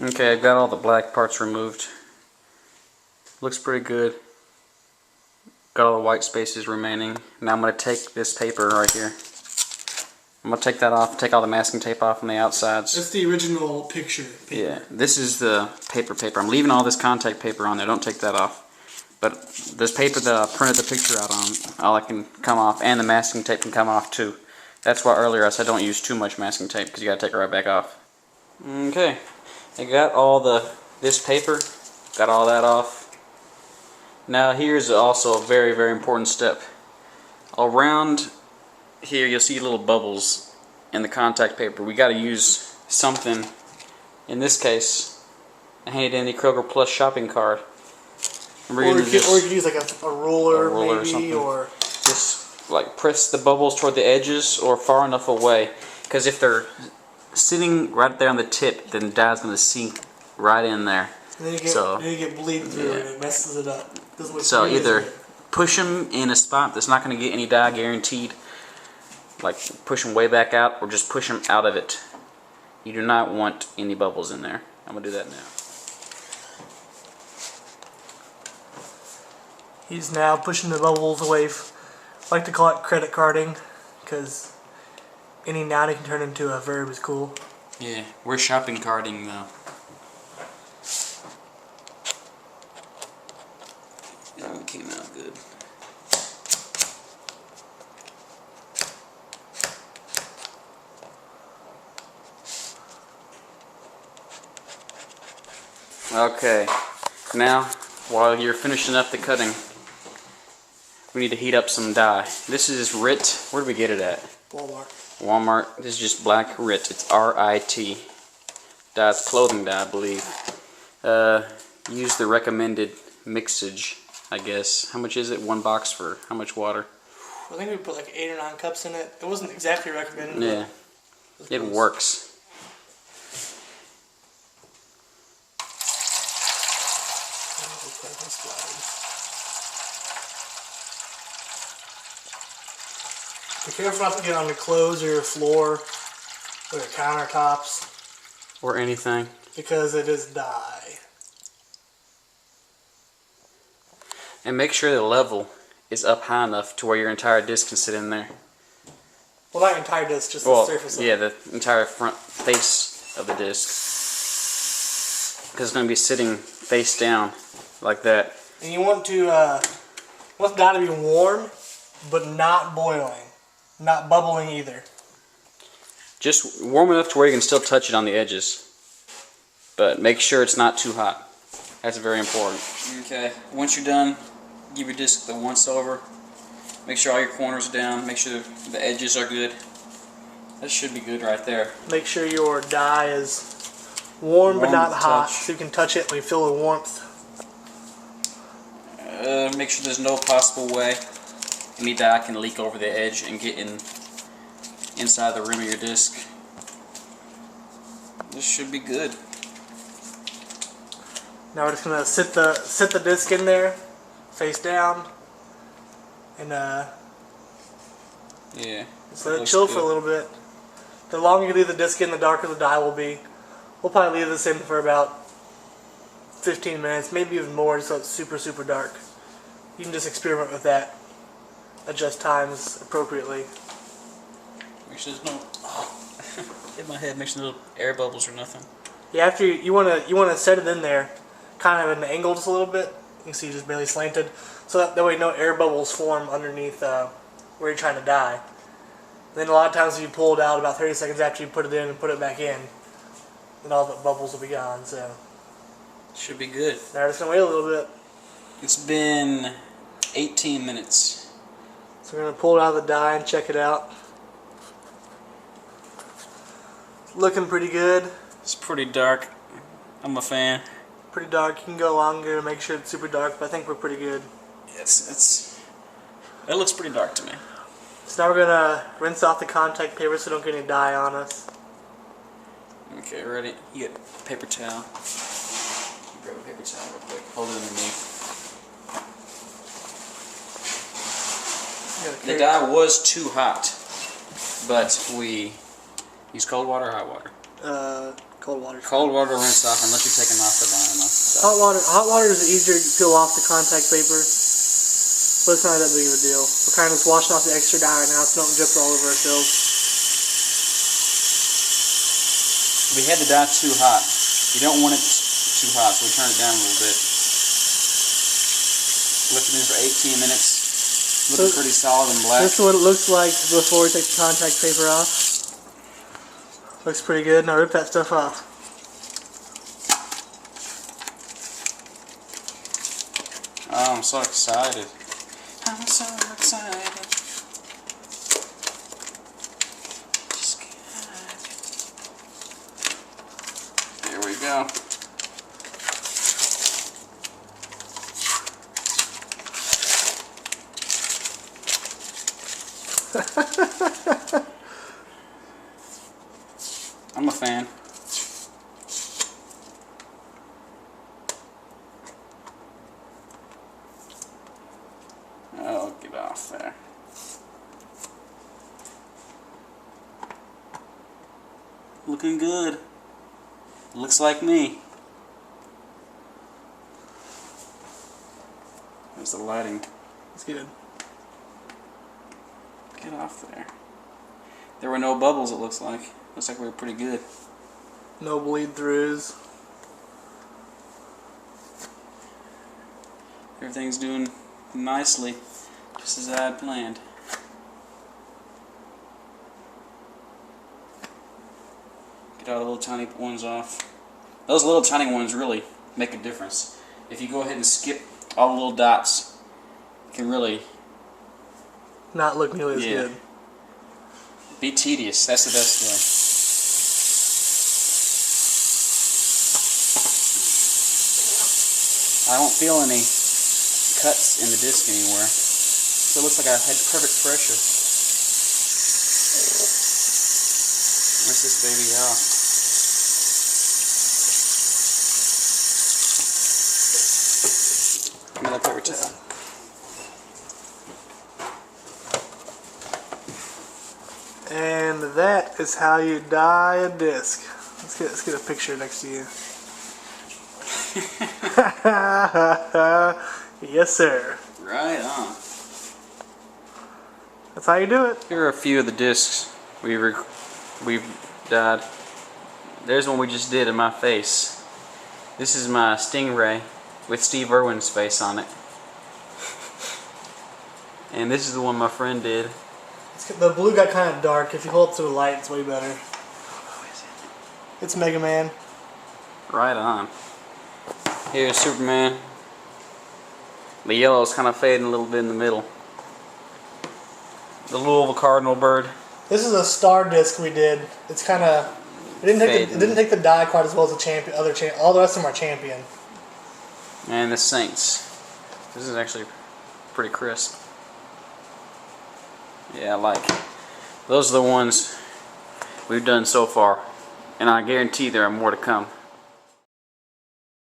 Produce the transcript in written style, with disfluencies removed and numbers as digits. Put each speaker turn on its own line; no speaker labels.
Okay, I've got all the black parts removed. Looks pretty good. Got all the white spaces remaining. Now I'm going to take this paper right here. I'm going to take that off, take all the masking tape off on the outsides.
That's the original picture paper.
Yeah, this is the paper. I'm leaving all this contact paper on there, don't take that off. But this paper that I printed the picture out on, all that can come off, and the masking tape can come off too. That's why earlier I said don't use too much masking tape, because you got to take it right back off. Okay, I got all this paper, got all that off. Now here's also a very, very important step. Around here you'll see little bubbles in the contact paper. We got to use something, in this case, a handy dandy Kroger Plus shopping cart.
Or you could use like a ruler maybe,
or something.
Or
just like press the bubbles toward the edges or far enough away, because if they're sitting right there on the tip, then dye's going to sink right in there.
And then you get bleed through and it messes it up.
So either push them in a spot that's not going to get any dye guaranteed, like push them way back out, or just push them out of it. You do not want any bubbles in there. I'm going to do that now.
He's now pushing the bubbles away. I like to call it credit carding, because any noun can turn into a verb is cool.
Yeah, we're shopping carting though. That one came out good. Okay, now while you're finishing up the cutting, we need to heat up some dye. This is RIT. Where did we get it at? Walmart. This is just black RIT. It's R-I-T. Dye. It's clothing dye, I believe. Use the recommended mixage, I guess. How much is it? One box for how much water?
I think we put like 8 or 9 cups in it. It wasn't exactly recommended.
Yeah. It works.
Be careful not to get on your clothes or your floor or your countertops.
Or anything.
Because it is dye.
And make sure the level is up high enough to where your entire disc can sit in there.
Well, not your entire disc, just the surface of it.
Yeah, the entire front face of the disc. Because it's going to be sitting face down like that.
And you want want dye to be warm, but not boiling. Not bubbling either.
Just warm enough to where you can still touch it on the edges. But make sure it's not too hot. That's very important. Okay, once you're done, give your disc the once over. Make sure all your corners are down. Make sure the edges are good. That should be good right there.
Make sure your dye is warm but not hot, so you can touch it when you feel the warmth.
Make sure there's no possible way any dye can leak over the edge and get inside the rim of your disc. This should be good.
Now we're just gonna sit the disc in there, face down, and
yeah.
just let it chill for a little bit. The longer you leave the disc in, the darker the dye will be. We'll probably leave this in for about 15 minutes, maybe even more, so it's super, super dark. You can just experiment with that. Adjust times appropriately.
Make sure there's no hit my head. Make sure there's no air bubbles or nothing.
Yeah, after you wanna set it in there, kind of at an angle just a little bit. You can see just barely slanted, so that way no air bubbles form underneath where you're trying to dye. And then a lot of times if you pull it out about 30 seconds after you put it in and put it back in, then all the bubbles will be gone. So
should be good.
Now we're just gonna wait a little bit.
It's been 18 minutes.
So we're going to pull it out of the dye and check it out. It's looking pretty good.
It's pretty dark. I'm a fan.
Pretty dark. You can go longer and make sure it's super dark, but I think we're pretty good.
It looks pretty dark to me.
So now we're going to rinse off the contact paper so we don't get any dye on us.
Okay, ready? You get a paper towel. Grab a paper towel real quick. Hold it underneath. The dye was too hot, but we use cold water or hot water?
Cold water.
Cold water to rinse off unless you're taking off the vinyl. So.
Hot water is easier to peel off the contact paper, but it's not that big of a deal. We're kind of just washing off the extra dye right now so don't drip all over ourselves.
We had the dye too hot. You don't want it too hot, so we turn it down a little bit. Left it in for 18 minutes. Looking pretty solid and black.
This is what it looks like before we take the contact paper off. Looks pretty good. Now rip that stuff off.
Oh, I'm so excited. I'm so excited. There we go. I'm a fan. Oh, get off there. Looking good. Looks like me. There's the lighting.
It's good.
Get off there. There were no bubbles, it looks like. Looks like we were pretty good.
No bleed throughs.
Everything's doing nicely, just as I had planned. Get all the little tiny ones off. Those little tiny ones really make a difference. If you go ahead and skip all the little dots, it can really
Not look nearly as good.
Be tedious. That's the best way. I don't feel any cuts in the disc anywhere, so it looks like I had perfect pressure. Where's this baby off? Give me that paper towel.
And that is how you dye a disc. Let's get a picture next to you. Yes, sir.
Right on.
That's how you do it.
Here are a few of the discs we've dyed. There's one we just did in my face. This is my Stingray with Steve Irwin's face on it. And this is the one my friend did.
The blue got kind of dark. If you hold it to the light, it's way better.
Who is it?
It's Mega Man.
Right on. Here's Superman. The yellow's kind of fading a little bit in the middle. The Louisville Cardinal bird.
This is a star disc we did. It's kind of it didn't take the dye quite as well as the champion. All the rest of them are champion.
And the Saints. This is actually pretty crisp. Yeah, I like it. Those are the ones we've done so far, and I guarantee there are more to come.